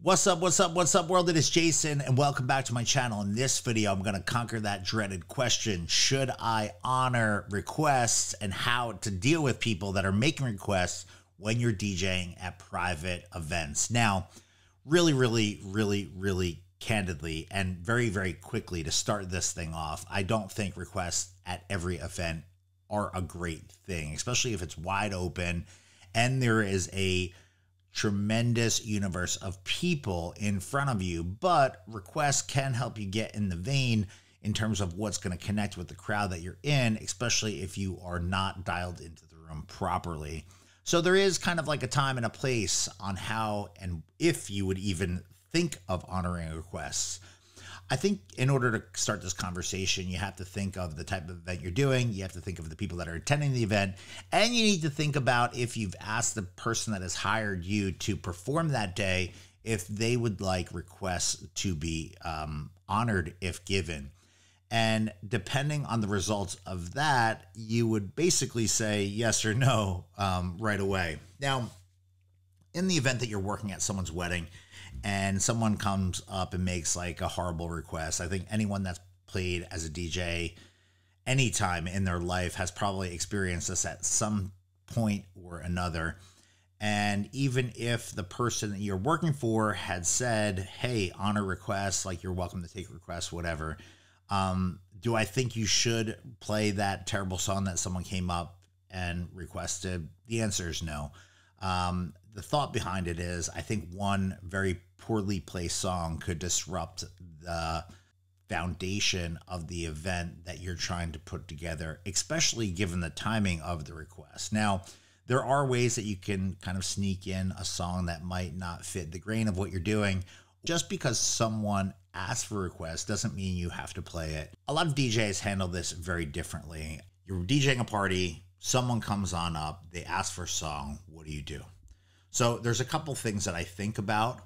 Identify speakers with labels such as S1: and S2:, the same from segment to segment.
S1: What's up, world? It is Jason, and welcome back to my channel. In this video, I'm going to conquer that dreaded question. Should I honor requests and how to deal with people that are making requests when you're DJing at private events? Now, really candidly and very quickly to start this thing off, I don't think requests at every event are a great thing, especially if it's wide open and there is a tremendous universe of people in front of you. But requests can help you get in the vein in terms of what's going to connect with the crowd that you're in, especially if you are not dialed into the room properly. So there is kind of like a time and a place on how and if you would even think of honoring requests. I think in order to start this conversation, you have to think of the type of event you're doing. You have to think of the people that are attending the event. And you need to think about if you've asked the person that has hired you to perform that day, if they would like requests to be honored if given. And depending on the results of that, you would basically say yes or no right away. Now, in the event that you're working at someone's wedding, and someone comes up and makes like a horrible request, I think anyone that's played as a DJ anytime in their life has probably experienced this at some point or another. And even if the person that you're working for had said, hey, honor requests, like you're welcome to take requests, whatever, do I think you should play that terrible song that someone came up and requested? The answer is no. The thought behind it is, I think one very poorly placed song could disrupt the foundation of the event that you're trying to put together, especially given the timing of the request. Now, there are ways that you can kind of sneak in a song that might not fit the grain of what you're doing. Just because someone asks for a request doesn't mean you have to play it. A lot of DJs handle this very differently. You're DJing a party, someone comes on up, they ask for a song, what do you do? So there's a couple things that I think about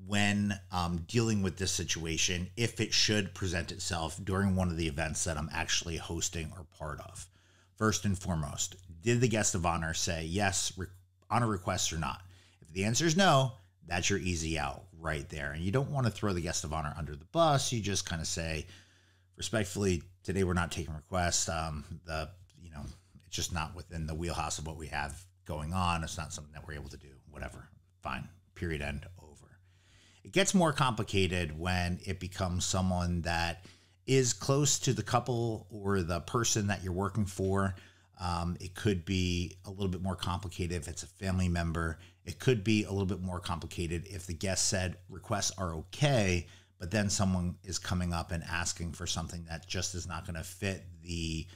S1: when dealing with this situation, if it should present itself during one of the events that I'm actually hosting or part of. First and foremost, did the guest of honor say yes, honor requests or not? If the answer is no, that's your easy out right there. And you don't want to throw the guest of honor under the bus. You just kind of say, respectfully, today we're not taking requests. It's just not within the wheelhouse of what we have going on. It's not something that we're able to do. Whatever. Fine. Period. End. Over. It gets more complicated when it becomes someone that is close to the couple or the person that you're working for. It could be a little bit more complicated if it's a family member. It could be a little bit more complicated if the guest said requests are okay, but then someone is coming up and asking for something that just is not going to fit the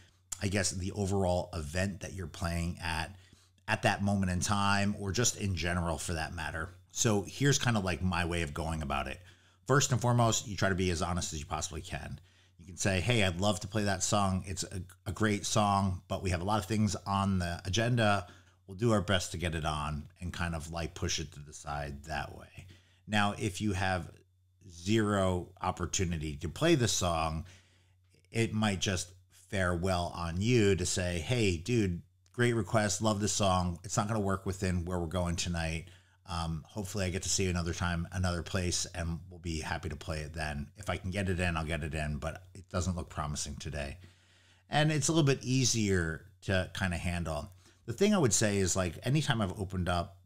S1: overall event that you're playing at that moment in time, or just in general for that matter. So here's kind of like my way of going about it. First and foremost, you try to be as honest as you possibly can. You can say, hey, I'd love to play that song. It's a great song, but we have a lot of things on the agenda. We'll do our best to get it on, and kind of like push it to the side that way. Now, if you have zero opportunity to play the song, it might just fare well on you to say, hey, dude, great request. Love this song. It's not going to work within where we're going tonight. Hopefully I get to see you another time, another place, and we'll be happy to play it then. If I can get it in, I'll get it in, but it doesn't look promising today. And it's a little bit easier to kind of handle. The thing I would say is, like, anytime I've opened up,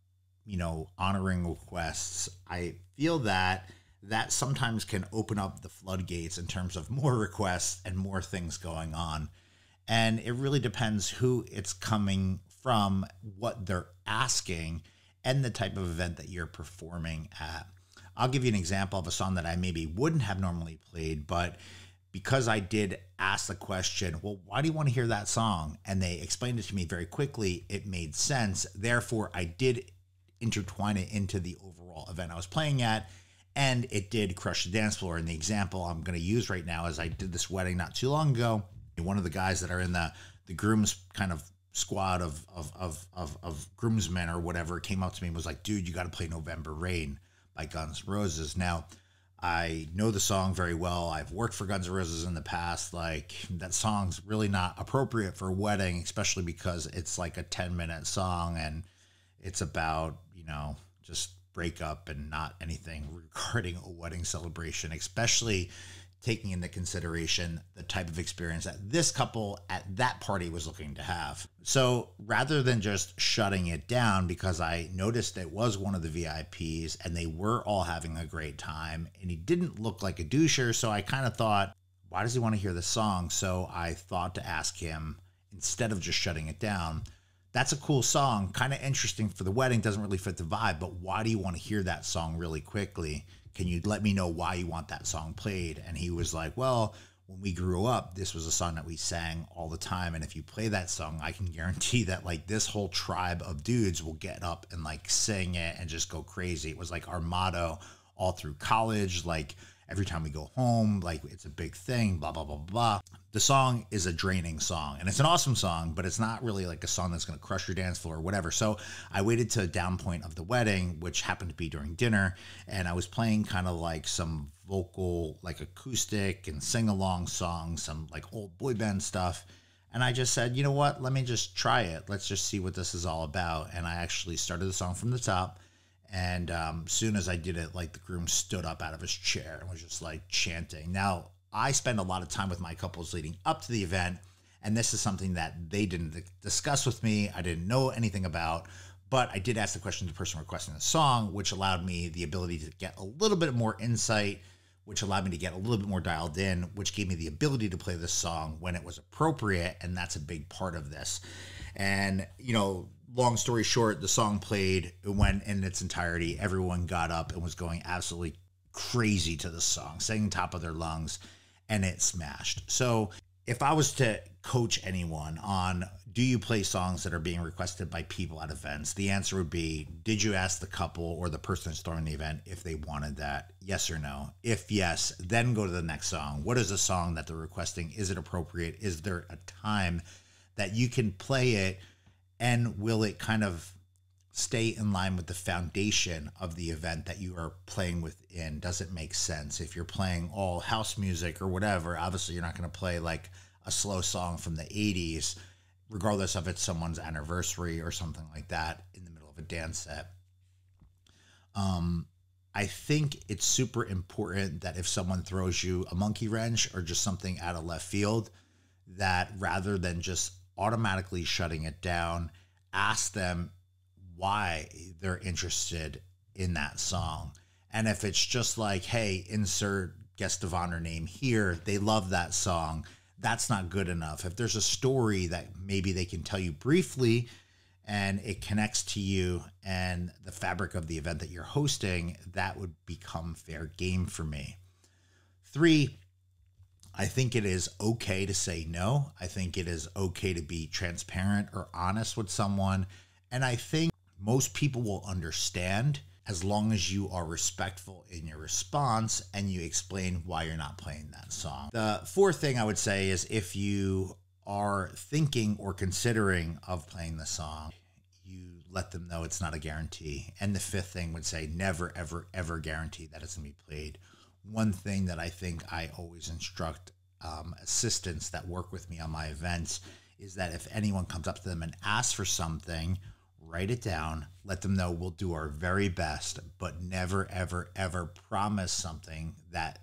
S1: honoring requests, I feel that sometimes can open up the floodgates in terms of more requests and more things going on. And it really depends who it's coming from, what they're asking, and the type of event that you're performing at. I'll give you an example of a song that I maybe wouldn't have normally played, but because I did ask the question, well, why do you want to hear that song? And they explained it to me very quickly. It made sense. Therefore, I did intertwine it into the overall event I was playing at, and it did crush the dance floor. And the example I'm going to use right now is I did this wedding not too long ago. One of the guys that are in the groom's kind of squad of groomsmen or whatever came up to me and was like, dude, you got to play November Rain by Guns N' Roses. Now, I know the song very well. I've worked for Guns N' Roses in the past. Like, that song's really not appropriate for a wedding, especially because it's like a 10-minute song and it's about, just breakup and not anything regarding a wedding celebration, especially taking into consideration the type of experience that this couple at that party was looking to have. So rather than just shutting it down, because I noticed it was one of the VIPs and they were all having a great time and he didn't look like a doucher, so I kind of thought, why does he want to hear this song? So I thought to ask him, instead of just shutting it down, that's a cool song, kind of interesting for the wedding, doesn't really fit the vibe, but why do you want to hear that song really quickly? Can you let me know why you want that song played? And he was like, well, when we grew up, this was a song that we sang all the time. And if you play that song, I can guarantee that like this whole tribe of dudes will get up and like sing it and just go crazy. It was like our motto all through college. Like every time we go home, like it's a big thing, blah, blah, blah, blah. The song is a draining song and it's an awesome song, but it's not really like a song that's going to crush your dance floor or whatever. So I waited to a down point of the wedding, which happened to be during dinner. And I was playing kind of like some vocal, like acoustic and sing along songs, some like old boy band stuff. And I just said, you know what, let me just try it. Let's just see what this is all about. And I actually started the song from the top. And soon as I did it, like the groom stood up out of his chair and was just like chanting. Now, I spend a lot of time with my couples leading up to the event, and this is something that they didn't discuss with me. I didn't know anything about, but I did ask the question to the person requesting the song, which allowed me the ability to get a little bit more insight, which allowed me to get a little bit more dialed in, which gave me the ability to play this song when it was appropriate, and that's a big part of this. And, you know, long story short, the song played, it went in its entirety. Everyone got up and was going absolutely crazy to the song, singing top of their lungs, and it smashed. So if I was to coach anyone on, do you play songs that are being requested by people at events? The answer would be, did you ask the couple or the person that's throwing the event if they wanted that? Yes or no? If yes, then go to the next song. What is the song that they're requesting? Is it appropriate? Is there a time that you can play it? And will it kind of stay in line with the foundation of the event that you are playing within? Does it make sense? If you're playing all house music or whatever, obviously you're not going to play like a slow song from the 80s, regardless of it's someone's anniversary or something like that in the middle of a dance set. I think it's super important that if someone throws you a monkey wrench or just something out of left field, that rather than just automatically shutting it down, ask them why they're interested in that song. And if it's just like, hey, insert guest of honor name here, they love that song, that's not good enough. If there's a story that maybe they can tell you briefly and it connects to you and the fabric of the event that you're hosting, that would become fair game for me. 3, I think it is okay to say no. I think it is okay to be transparent or honest with someone. And I think most people will understand as long as you are respectful in your response and you explain why you're not playing that song. The 4th thing I would say is if you are thinking or considering of playing the song, you let them know it's not a guarantee. And the 5th thing would say never, ever, ever guarantee that it's going to be played. One thing that I think I always instruct assistants that work with me on my events is that if anyone comes up to them and asks for something, write it down, let them know we'll do our very best, but never, ever, ever promise something that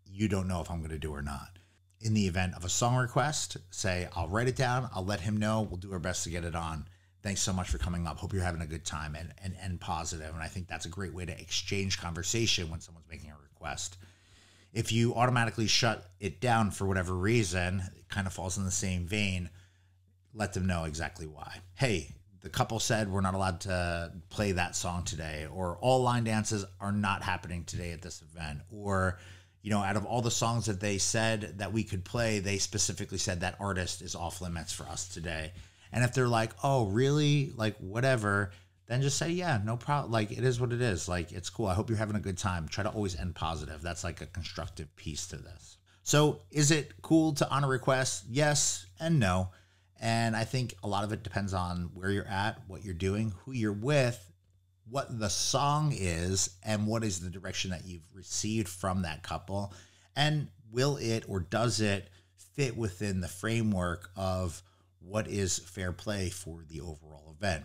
S1: you don't know if I'm going to do or not. In the event of a song request, say, I'll write it down, I'll let him know, we'll do our best to get it on. Thanks so much for coming up. Hope you're having a good time and positive. And I think that's a great way to exchange conversation when someone's making a request. If you automatically shut it down for whatever reason, it kind of falls in the same vein, let them know exactly why. Hey, the couple said we're not allowed to play that song today, or all line dances are not happening today at this event, or, you know, out of all the songs that they said that we could play, they specifically said that artist is off limits for us today. And if they're like, oh, really? Like, whatever, then just say, yeah, no problem. Like, it is what it is. Like, it's cool. I hope you're having a good time. Try to always end positive. That's like a constructive piece to this. So is it cool to honor requests? Yes and no. And I think a lot of it depends on where you're at, what you're doing, who you're with, what the song is, and what is the direction that you've received from that couple. And will it or does it fit within the framework of what is fair play for the overall event?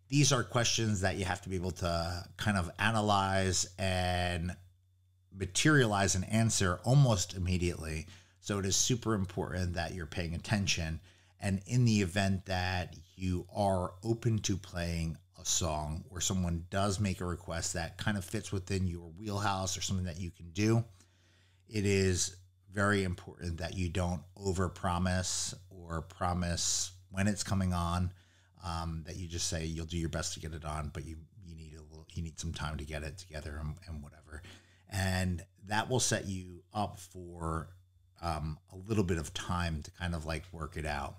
S1: These are questions that you have to be able to kind of analyze and materialize an answer almost immediately. So it is super important that you're paying attention. And in the event that you are open to playing a song or someone does make a request that kind of fits within your wheelhouse or something that you can do, it is very important that you don't overpromise or promise when it's coming on, that you just say you'll do your best to get it on, but you need some time to get it together and whatever. And that will set you up for a little bit of time to kind of like work it out.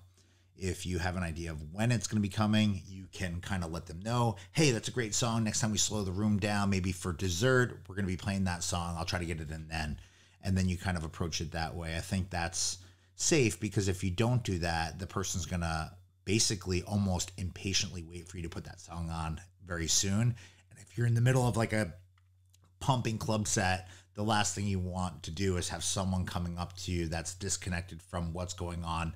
S1: If you have an idea of when it's going to be coming, you can kind of let them know, hey, that's a great song. Next time we slow the room down, maybe for dessert, we're going to be playing that song. I'll try to get it in then. And then you kind of approach it that way. I think that's safe, because if you don't do that, the person's going to basically almost impatiently wait for you to put that song on very soon. And if you're in the middle of like a pumping club set, the last thing you want to do is have someone coming up to you that's disconnected from what's going on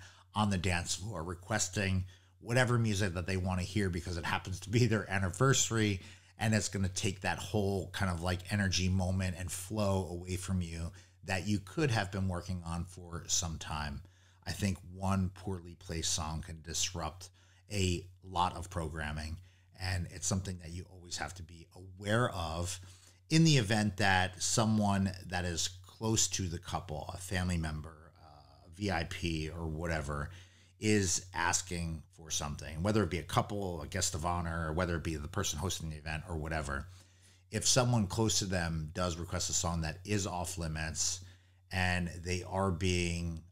S1: the dance floor, requesting whatever music that they want to hear because it happens to be their anniversary, and it's going to take that whole kind of like energy moment and flow away from you that you could have been working on for some time. I think one poorly placed song can disrupt a lot of programming, and it's something that you always have to be aware of in the event that someone that is close to the couple, a family member, VIP or whatever, is asking for something, whether it be a couple, a guest of honor, or whether it be the person hosting the event or whatever. If someone close to them does request a song that is off limits and they are being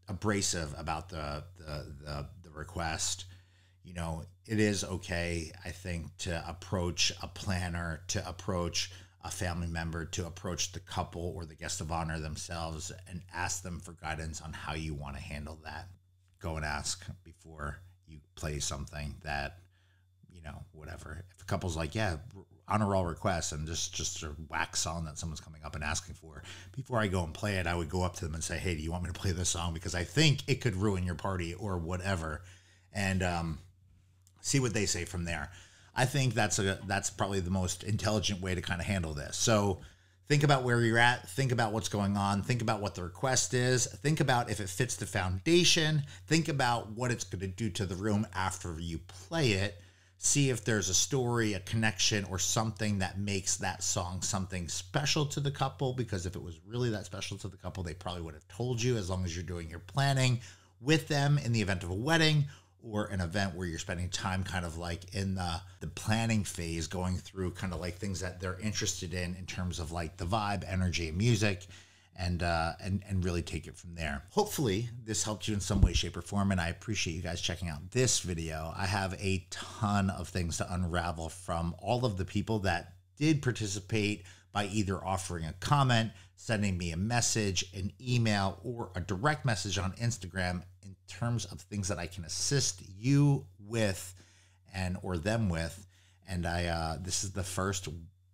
S1: abrasive about the request, you know, it is okay, I think, to approach a planner, to approach a family member, to approach the couple or the guest of honor themselves and ask them for guidance on how you want to handle that. Go and ask before you play something that, you know, whatever. If a couple's like, yeah, honor all requests, and just a whack song that someone's coming up and asking for, before I go and play it, I would go up to them and say, hey, do you want me to play this song? Because I think it could ruin your party or whatever. And see what they say from there. I think that's probably the most intelligent way to kind of handle this. So think about where you're at, think about what's going on, think about what the request is, think about if it fits the foundation, think about what it's going to do to the room after you play it, see if there's a story, a connection, or something that makes that song something special to the couple, because if it was really that special to the couple, they probably would have told you, as long as you're doing your planning with them in the event of a wedding or an event where you're spending time kind of like in the planning phase, going through kind of like things that they're interested in terms of like the vibe, energy, and music, and really take it from there. Hopefully this helped you in some way, shape, or form, and I appreciate you guys checking out this video. I have a ton of things to unravel from all of the people that did participate by either offering a comment, sending me a message, an email, or a direct message on Instagram in terms of things that I can assist you with or them with. And this is the first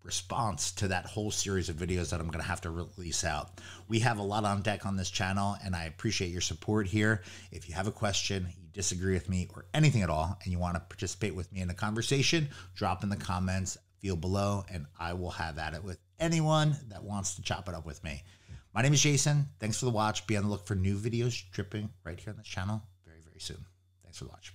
S1: response to that whole series of videos that I'm going to have to release out. We have a lot on deck on this channel, and I appreciate your support here. If you have a question, you disagree with me, or anything at all, and you want to participate with me in a conversation, drop in the comments field below, and I will have at it with anyone that wants to chop it up with me. My name is Jason. Thanks for the watch. Be on the look for new videos dripping right here on this channel very, very soon. Thanks for the watch.